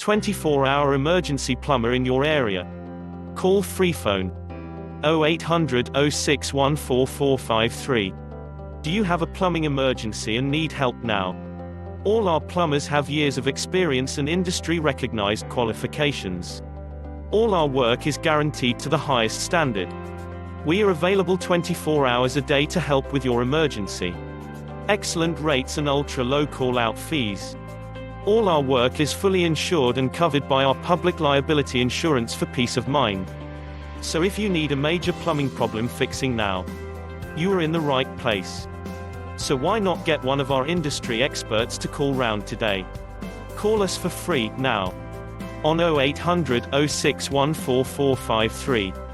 24-hour emergency plumber in your area. Call free phone 0800 06144453. Do you have a plumbing emergency and need help now? All our plumbers have years of experience and industry-recognized qualifications. All our work is guaranteed to the highest standard. We are available 24 hours a day to help with your emergency. Excellent rates and ultra-low call-out fees. All our work is fully insured and covered by our public liability insurance for peace of mind. So if you need a major plumbing problem fixing now, you are in the right place. So why not get one of our industry experts to call round today? Call us for free now on 0800 06144453.